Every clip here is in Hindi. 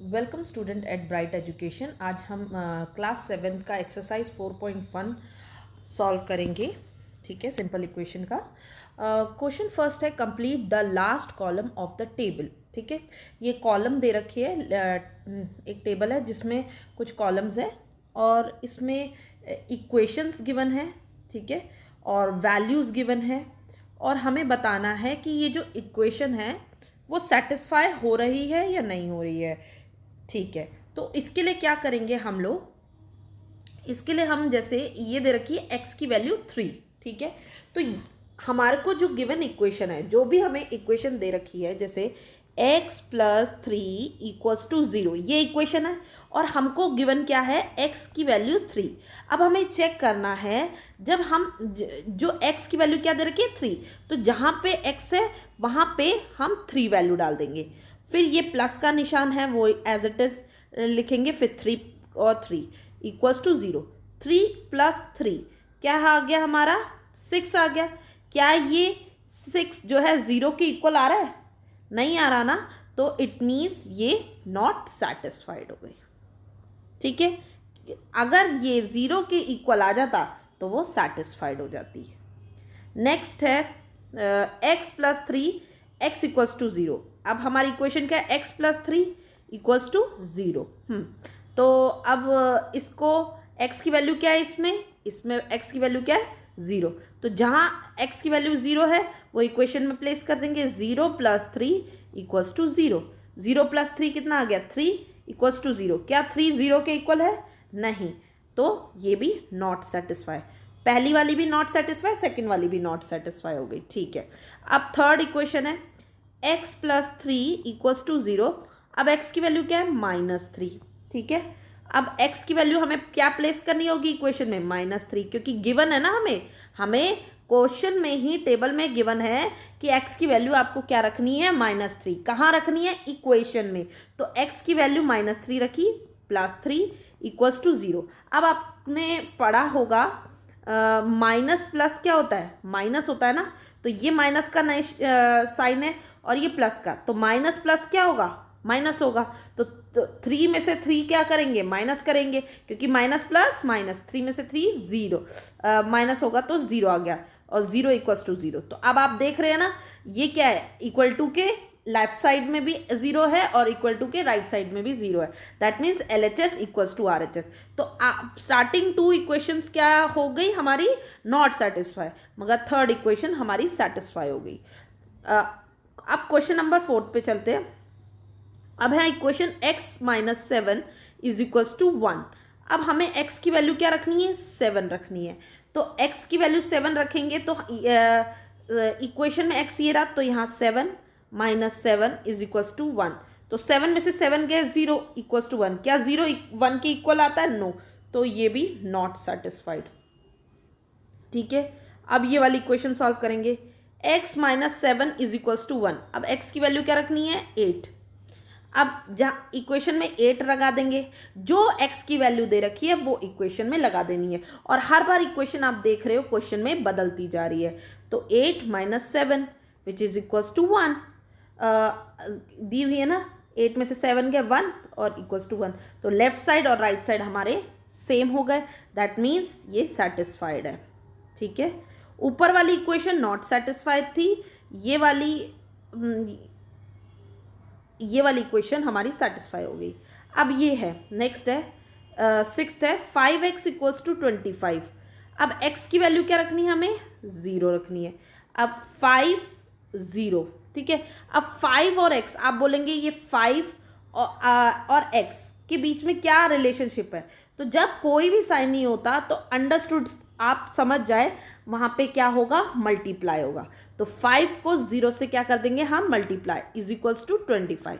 Welcome student at bright education. आज हम क्लास 7 का एक्सरसाइज 4.1 सॉल्व करेंगे। ठीक है, सिंपल इक्वेशन का क्वेश्चन फर्स्ट है, complete the last column of the table. ठीक है, ये कॉलम दे रखी है, एक टेबल है जिसमें कुछ कॉलम्स है और इसमें इक्वेशंस गिवन है। ठीक है, और वैल्यूज़ गिवन है और हमें बताना है कि ये जो इक्वेशन है वो सेटिस्फाई हो रही है या नहीं हो रही है। ठीक है, तो इसके लिए क्या करेंगे हम लोग, इसके लिए हम जैसे ये दे रखी है x की वैल्यू 3। ठीक है, तो हमारे को जो गिवन इक्वेशन है, जो भी हमें इक्वेशन दे रखी है, जैसे x प्लस 3 इक्वल्स टू 0, ये इक्वेशन है और हमको गिवन क्या है, x की वैल्यू 3। अब हमें चेक करना है, जब हम जो x की वैल्यू क्या दे रखी है 3, तो जहाँ पे x है वहाँ पे हम 3 वैल्यू डाल देंगे। फिर ये प्लस का निशान है वो एज इट इज लिखेंगे, फिर 3 और 3 इक्वल्स टू 0। 3 प्लस 3 क्या आ गया हमारा, 6 आ गया। क्या ये 6 जो है 0 के इक्वल आ रहा है? नहीं आ रहा ना, तो इट मीन्स ये नॉट सेटिस्फाइड हो गई। ठीक है, अगर ये 0 के इक्वल आ जाता तो वो सेटिस्फाइड हो जाती है। नेक्स्ट है x plus 3 x equals to 0। अब हमारी इक्वेशन क्या है, x प्लस 3 इक्वल्स टू 0। तो अब इसको x की वैल्यू क्या है, इसमें x की वैल्यू क्या है 0। तो जहाँ x की वैल्यू 0 है वो इक्वेशन में प्लेस कर देंगे। 0 प्लस 3 इक्वल्स टू 0। 0 प्लस 3 कितना आ गया, 3 इक्वल्स टू 0। क्या 3 0 के इक्वल है? नहीं, तो ये भी नॉट सेटिस्फाई। पहली वाली भी नॉट सेटिस्फाई, सेकेंड वाली भी नॉट सेटिस्फाई हो गई। ठीक है, अब थर्ड इक्वेशन है x प्लस 3 इक्वल्स टू 0। अब x की वैल्यू क्या है, -3। ठीक है, अब x की वैल्यू हमें क्या प्लेस करनी होगी इक्वेशन में, -3, क्योंकि गिवन है ना, हमें क्वेश्चन में ही टेबल में गिवन है कि x की वैल्यू आपको क्या रखनी है, -3। कहाँ रखनी है, इक्वेशन में। तो x की वैल्यू -3 रखी, +3 इक्वल्स टू 0। अब आपने पढ़ा होगा माइनस प्लस क्या होता है, माइनस होता है ना, तो ये माइनस का नए साइन है और ये प्लस का, तो माइनस प्लस क्या होगा, माइनस होगा। तो 3 में से 3 क्या करेंगे, माइनस करेंगे, क्योंकि माइनस प्लस माइनस, 3 में से 3 0, माइनस होगा तो 0 आ गया और 0 इक्वल्स टू 0। तो अब आप देख रहे हैं ना, ये क्या है, इक्वल टू के लेफ्ट साइड में भी 0 है और इक्वल टू के राइट साइड में भी 0 है। That means LHS equals to RHS। तो स्टार्टिंग 2 इक्वेशंस क्या हो गई हमारी, नॉट सेटिस्फाई, मगर थर्ड इक्वेशन हमारी सेटिस्फाई हो गई। अब क्वेश्चन नंबर 4 पे चलते हैं। अब है equation x minus 7 is equals to 1। अब हमें x की वैल्यू क्या रखनी है, 7 रखनी है। तो x की वैल्यू 7 रखेंगे तो इक्वेशन में x ये रहा, तो यहाँ 7 माइनस 7 इज इक्वल्स टू 1। तो 7 में से 7 गए 0 इक्वल्स टू 1। क्या 0 1 के इक्वल आता है? नो, तो ये भी नॉट सेटिस्फाइड। ठीक है, अब ये वाली इक्वेशन सॉल्व करेंगे। x minus 7 is equals to 1। अब x की वैल्यू क्या रखनी है, 8। अब जहाँ इक्वेशन में 8 लगा देंगे, जो x की वैल्यू दे रखी है वो इक्वेशन में लगा देनी है। और हर बार इक्वेशन आप देख रहे हो क्वेश्चन में बदलती जा रही है। तो 8 minus 7 which is equals to 1 दी हुई है ना, 8 में से 7 गए 1 और इक्वल्स टू 1। तो लेफ्ट साइड और राइट साइड हमारे सेम हो गए, दैट मीन्स ये सेटिस्फाइड है। ठीक है, ऊपर वाली इक्वेशन नॉट सेटिस्फाइड थी, ये वाली इक्वेशन हमारी सेटिस्फाई हो गई। अब ये है, नेक्स्ट है 6th है, 5x इक्वल्स टू 25। अब x की वैल्यू क्या रखनी है, हमें 0 रखनी है। अब 5 0। ठीक है, अब 5 और x, आप बोलेंगे ये 5 और x के बीच में क्या रिलेशनशिप है, तो जब कोई भी साइन नहीं होता तो अंडरस्टूड आप समझ जाए, वहाँ पे क्या होगा, मल्टीप्लाई होगा। तो 5 को 0 से क्या कर देंगे हम, मल्टीप्लाई इज इक्वल्स टू 25।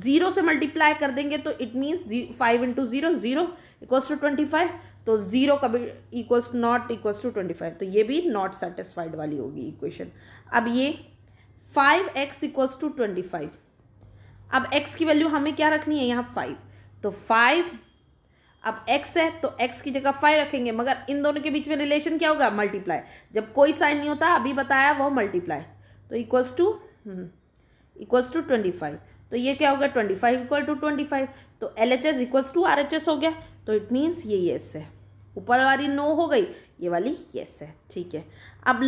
0 से मल्टीप्लाई कर देंगे तो it means 5 into 0 0 equals to 25। तो 0 कभी इक्वल्स नॉट इक्वल्स टू 25, तो ये भी नॉट सेटिस्फाइड वाली होगी इक्वेशन। अब ये 5x इक्वल्स टू 25। अब x की वैल्यू हमें क्या रखनी है, यहाँ 5। तो 5, अब x है तो x की जगह 5 रखेंगे, मगर इन दोनों के बीच में रिलेशन क्या होगा, मल्टीप्लाई। जब कोई साइन नहीं होता, अभी बताया वो मल्टीप्लाई, तो इक्वल्स टू 25। तो ये क्या हो गया 25 इक्वल टू 25, तो LHS इक्वल्स टू RHS हो गया, तो इट मीन्स ये येस है। ऊपर वाली नो हो गई, ये वाली येस है, ठीक है। अब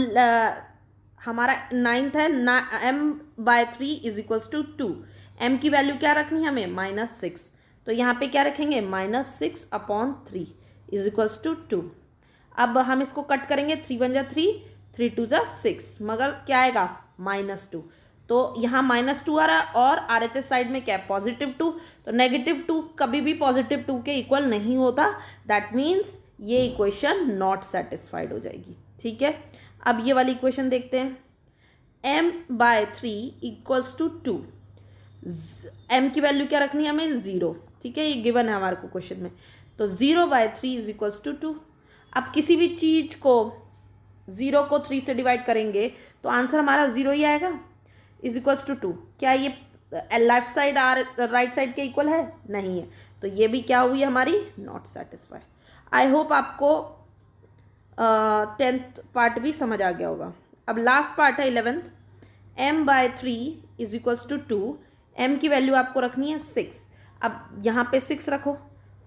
हमारा 9th है ना, m/3 is equals to 2। m की वैल्यू क्या रखनी है हमें -6, तो यहाँ पे क्या रखेंगे -6/3 इज इक्वल्स टू 2। अब हम इसको कट करेंगे, 3 1 जा 3, 3 2 जा 6, मगर क्या आएगा -2, तो यहाँ -2 आ रहा है और RHS साइड में क्या है +2, तो -2 कभी भी +2 के इक्वल नहीं होता, दैट मीन्स ये इक्वेशन नॉट सेटिस्फाइड हो जाएगी, ठीक है। अब ये वाली इक्वेशन देखते हैं, m/3 इक्वल्स टू 2, m की वैल्यू क्या रखनी है हमें 0, ठीक है, ये गिवन है हमारे को क्वेश्चन में, तो 0/3 इज इक्वल्स टू 2। अब किसी भी चीज़ को 0 को 3 से डिवाइड करेंगे तो आंसर हमारा 0 ही आएगा, इज इक्वल्स टू 2। क्या ये लेफ्ट साइड राइट साइड के इक्वल है? नहीं है, तो ये भी क्या हुई हमारी नॉट सेटिस्फाई। आई होप आपको 10th पार्ट भी समझ आ गया होगा। अब लास्ट पार्ट है 11th, m/3 is equals to 2, m की वैल्यू आपको रखनी है 6। अब यहाँ पे 6 रखो,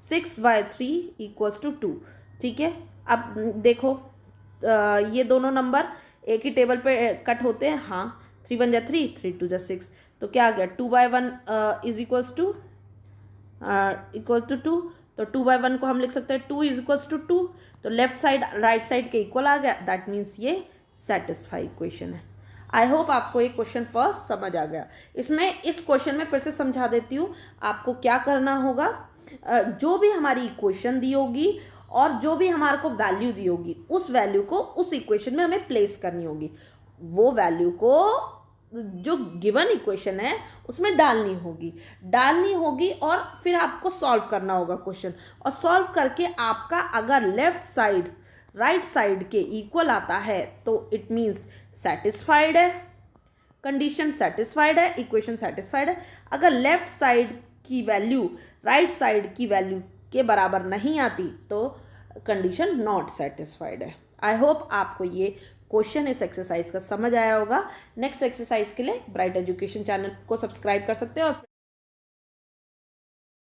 6/3 इक्वल्स टू 2, ठीक है। अब देखो ये दोनों नंबर एक ही टेबल पे कट होते हैं, हाँ, 3 1 जा 3, 3 2 जा 6, तो क्या आ गया 2/1 इज इक्वल्स टू 2, तो 2/1 को हम लिख सकते हैं 2 इज इक्वल्स टू 2, तो लेफ्ट साइड राइट साइड के इक्वल आ गया, दैट मीन्स ये सेटिस्फाई इक्वेशन है। आई होप आपको ये क्वेश्चन फर्स्ट समझ आ गया। इसमें इस क्वेश्चन में फिर से समझा देती हूँ, आपको क्या करना होगा, जो भी हमारी इक्वेशन दी होगी और जो भी हमारे को वैल्यू दी होगी, उस वैल्यू को उस इक्वेशन में हमें प्लेस करनी होगी, वो वैल्यू को जो गिवन इक्वेशन है उसमें डालनी होगी और फिर आपको सॉल्व करना होगा क्वेश्चन, और सॉल्व करके आपका अगर लेफ्ट साइड राइट साइड के इक्वल आता है तो इट मीन्स सेटिस्फाइड है, कंडीशन सेटिस्फाइड है, इक्वेशन सेटिस्फाइड है। अगर लेफ्ट साइड की वैल्यू राइट साइड की वैल्यू के बराबर नहीं आती तो कंडीशन नॉट सेटिस्फाइड है। आई होप आपको ये क्वेश्चन इस एक्सरसाइज का समझ आया होगा। नेक्स्ट एक्सरसाइज के लिए ब्राइट एजुकेशन चैनल को सब्सक्राइब कर सकते हैं और